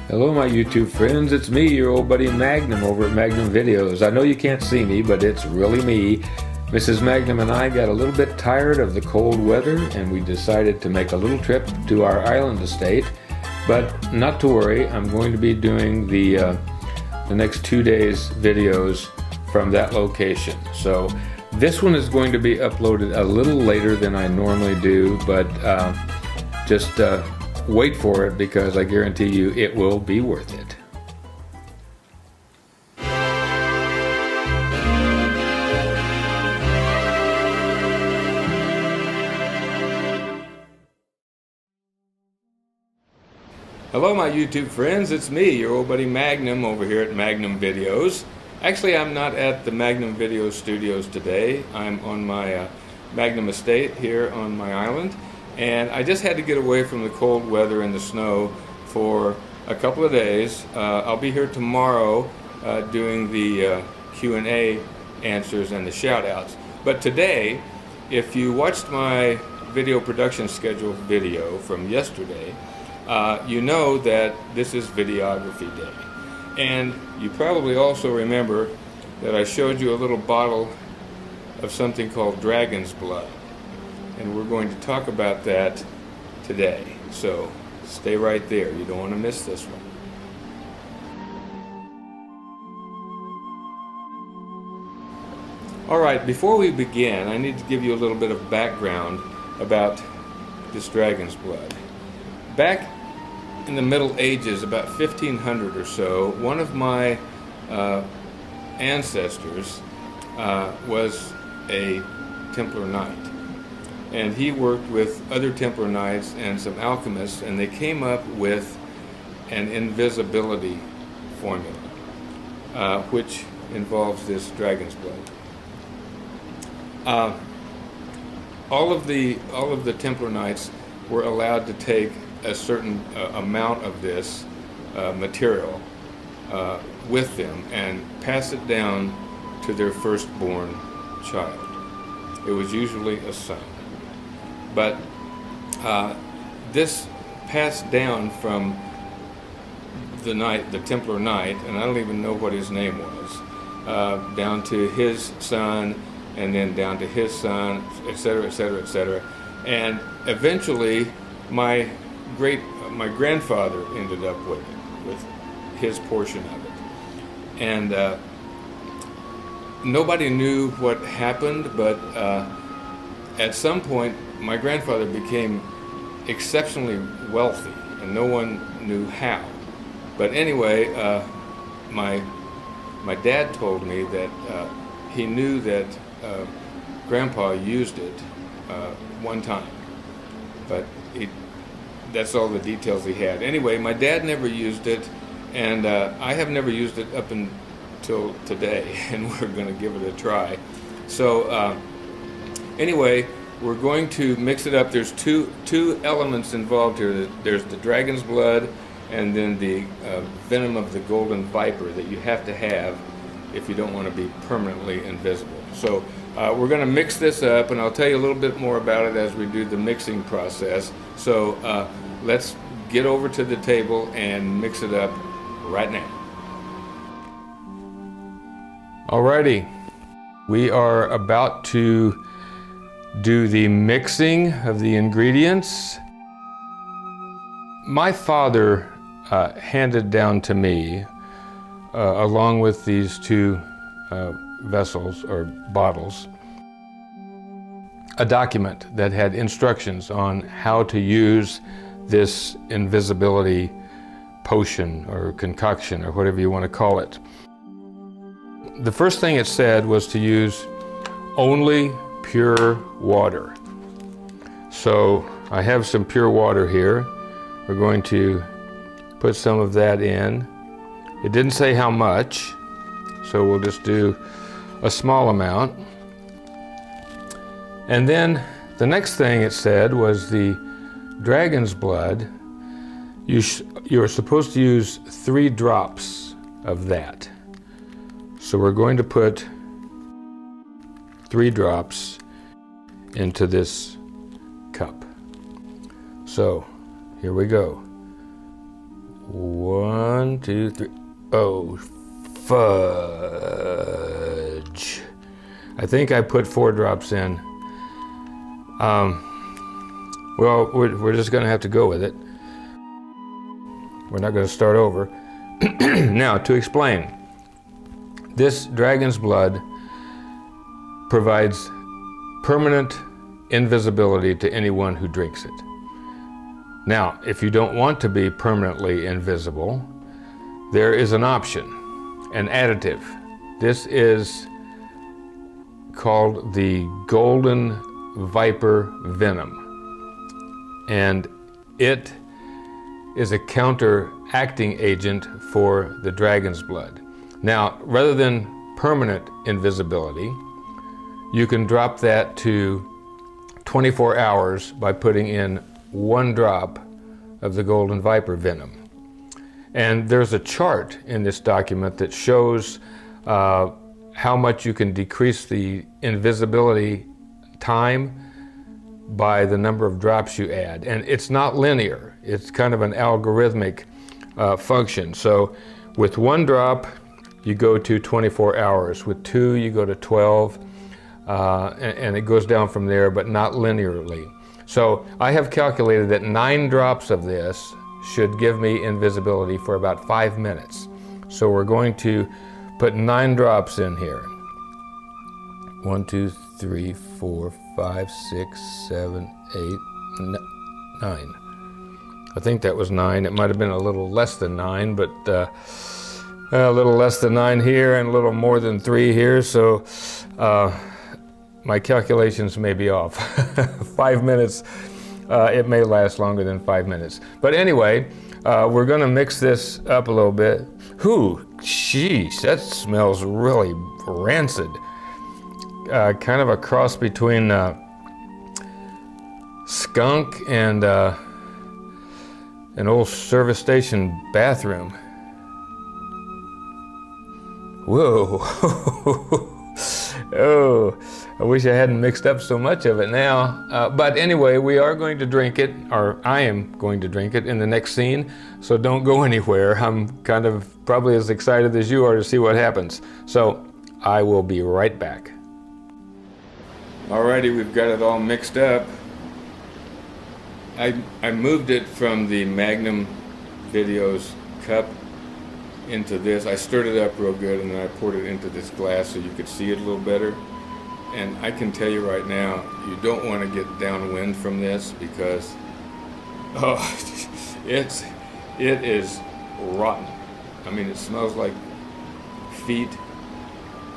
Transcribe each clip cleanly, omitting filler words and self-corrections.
Hello my YouTube friends, it's me, your old buddy Magnum over at Magnum Videos. I know you can't see me, but it's really me. Mrs. Magnum and I got a little bit tired of the cold weather and we decided to make a little trip to our island estate. But not to worry, I'm going to be doing the next 2 days videos from that location. So this one is going to be uploaded a little later than I normally do, but just wait for it because I guarantee you it will be worth it. Hello my YouTube friends, it's me, your old buddy Magnum over here at Magnum Videos. Actually, I'm not at the Magnum Video Studios today. I'm on my Magnum estate here on my island. And I just had to get away from the cold weather and the snow for a couple of days. I'll be here tomorrow doing the Q&A answers and the shout-outs. But today, if you watched my video production schedule video from yesterday, you know that this is Videography Day. And you probably also remember that I showed you a little bottle of something called dragon's blood. And we're going to talk about that today. So stay right there. You don't want to miss this one. All right, before we begin, I need to give you a little bit of background about this dragon's blood. Back in the Middle Ages, about 1500 or so, one of my ancestors was a Templar Knight. And he worked with other Templar Knights and some alchemists, and they came up with an invisibility formula, which involves this dragon's blood. All of the Templar Knights were allowed to take a certain amount of this material with them and pass it down to their firstborn child. It was usually a son. But this passed down from the Templar Knight, and I don't even know what his name was, down to his son, and then down to his son, etc., etc., etc. And eventually, my grandfather ended up with it, with his portion of it. And nobody knew what happened, but at some point, my grandfather became exceptionally wealthy, and no one knew how. But anyway, my dad told me that he knew that Grandpa used it one time, but that's all the details he had. Anyway, my dad never used it, and I have never used it up until today, and we're going to give it a try. So anyway, we're going to mix it up. There's two elements involved here. There's the dragon's blood and then the venom of the golden viper that you have to have if you don't want to be permanently invisible. So we're going to mix this up, and I'll tell you a little bit more about it as we do the mixing process. So let's get over to the table and mix it up right now. Alrighty, we are about to do the mixing of the ingredients. My father handed down to me, along with these two vessels or bottles, a document that had instructions on how to use this invisibility potion or concoction or whatever you want to call it. The first thing it said was to use only pure water. So I have some pure water here. We're going to put some of that in. It didn't say how much, so we'll just do a small amount. And then the next thing it said was the dragon's blood. You're supposed to use 3 drops of that. So we're going to put 3 drops into this cup. So here we go. 1, 2, 3. Oh, fudge. I think I put 4 drops in. Well, we're just going to have to go with it. We're not going to start over. Now, to explain, this dragon's blood provides permanent invisibility to anyone who drinks it. Now, if you don't want to be permanently invisible, there is an option, an additive. This is called the Golden Viper Venom. And it is a counteracting agent for the dragon's blood. Now, rather than permanent invisibility, you can drop that to 24 hours by putting in 1 drop of the Golden Viper Venom. And there's a chart in this document that shows how much you can decrease the invisibility time by the number of drops you add. And it's not linear. It's kind of an algorithmic function. So with 1 drop, you go to 24 hours. With 2, you go to 12. And it goes down from there, but not linearly. So I have calculated that 9 drops of this should give me invisibility for about 5 minutes. So we're going to put 9 drops in here. 1, 2, 3, 4, 5, 6, 7, 8, 9. I think that was 9. It might have been a little less than 9, but a little less than 9 here and a little more than 3 here. So my calculations may be off. 5 minutes, it may last longer than 5 minutes. But anyway, we're gonna mix this up a little bit. Whew, sheesh, that smells really rancid. Kind of a cross between skunk and an old service station bathroom. Whoa. Oh, I wish I hadn't mixed up so much of it now. But anyway, we are going to drink it, or I am going to drink it in the next scene, so don't go anywhere. I'm kind of probably as excited as you are to see what happens. So I will be right back. Alrighty, we've got it all mixed up. I moved it from the Magnum Videos cup into this. I stirred it up real good, and then I poured it into this glass so you could see it a little better. And I can tell you right now, you don't want to get downwind from this because it is rotten. I mean, it smells like feet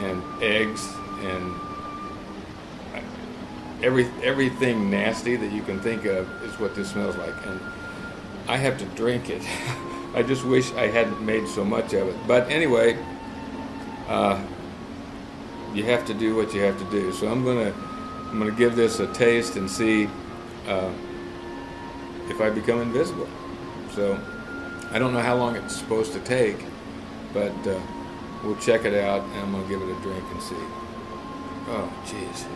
and eggs and everything nasty that you can think of is what this smells like. And I have to drink it. I just wish I hadn't made so much of it. But anyway, you have to do what you have to do. So I'm gonna give this a taste and see if I become invisible. So I don't know how long it's supposed to take, but we'll check it out, and I'm gonna give it a drink and see. Oh, jeez.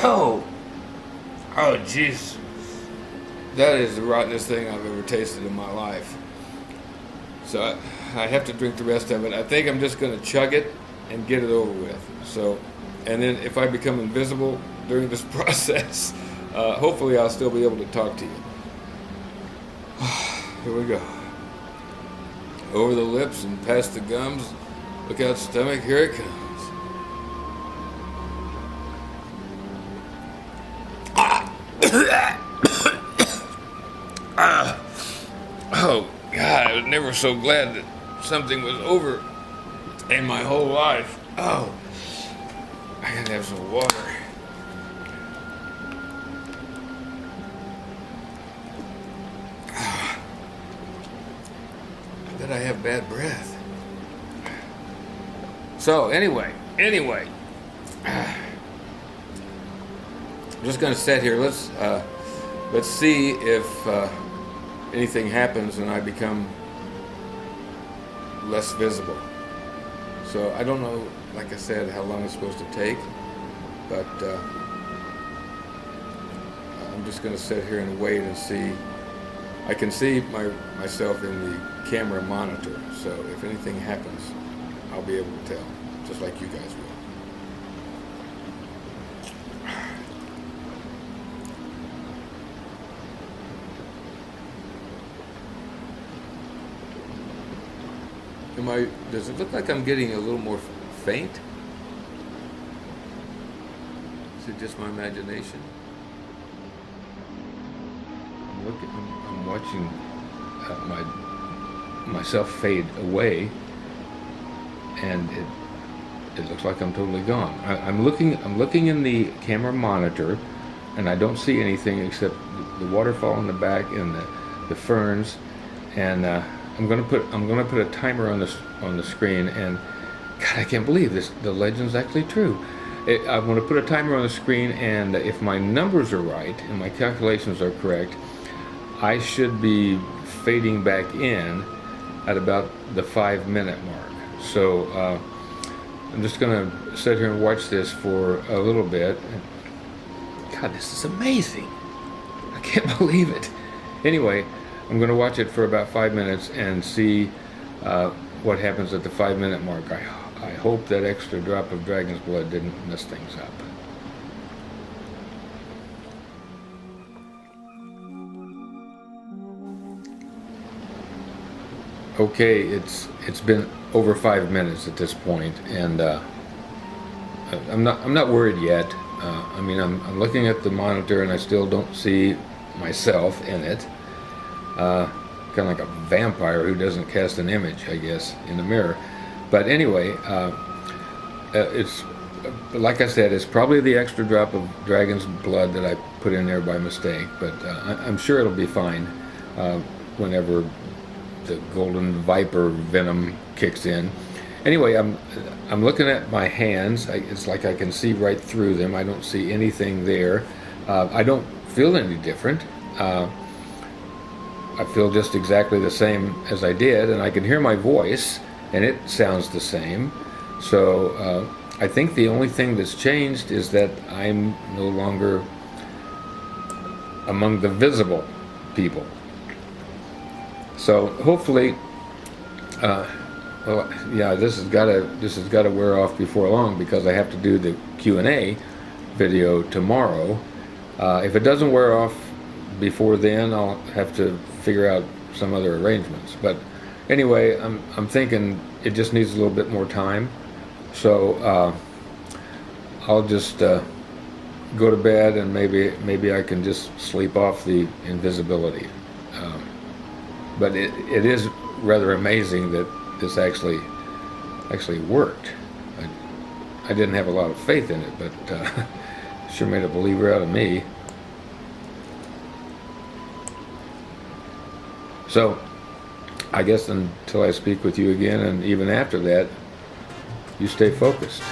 Oh. Oh, jeez. That is the rottenest thing I've ever tasted in my life. So I have to drink the rest of it. I think I'm just going to chug it and get it over with. So, and then if I become invisible during this process, hopefully I'll still be able to talk to you. Here we go. Over the lips and past the gums. Look out, stomach, here it comes. Oh, God, I was never so glad that something was over in my whole life. Oh, I gotta have some water. I bet I have bad breath. So anyway, I'm just gonna sit here. Let's see if anything happens and I become less visible. So I don't know, like I said, how long it's supposed to take, but I'm just going to sit here and wait and see. I can see myself in the camera monitor, so if anything happens, I'll be able to tell, just like you guys will. Does it look like I'm getting a little more faint? Is it just my imagination? I'm watching myself fade away, and it looks like I'm totally gone. I'm looking in the camera monitor, and I don't see anything except the waterfall in the back and the ferns, and I'm gonna put a timer on the screen, and God, I can't believe this. The legend's actually true. I'm going to put a timer on the screen, and if my numbers are right and my calculations are correct, I should be fading back in at about the 5-minute mark. So I'm just going to sit here and watch this for a little bit. God, this is amazing. I can't believe it. Anyway, I'm going to watch it for about 5 minutes and see what happens at the 5-minute mark. I hope that extra drop of dragon's blood didn't mess things up. Okay, it's been over 5 minutes at this point, and I'm not worried yet. I mean, I'm looking at the monitor, and I still don't see myself in it. Kind of like a vampire who doesn't cast an image, I guess, in the mirror. But anyway, it's like I said, it's probably the extra drop of dragon's blood that I put in there by mistake. But I'm sure it'll be fine whenever the golden viper venom kicks in. Anyway, I'm looking at my hands. It's like I can see right through them. I don't see anything there. I don't feel any different. I feel just exactly the same as I did, and I can hear my voice, and it sounds the same. So I think the only thing that's changed is that I'm no longer among the visible people. So hopefully, well, yeah, this has got to wear off before long, because I have to do the Q&A video tomorrow. If it doesn't wear off before then, I'll have to figure out some other arrangements. But anyway, I'm thinking it just needs a little bit more time. So I'll just go to bed, and maybe I can just sleep off the invisibility. But it is rather amazing that this actually worked. I didn't have a lot of faith in it, but sure made a believer out of me. So I guess until I speak with you again, and even after that, you stay focused.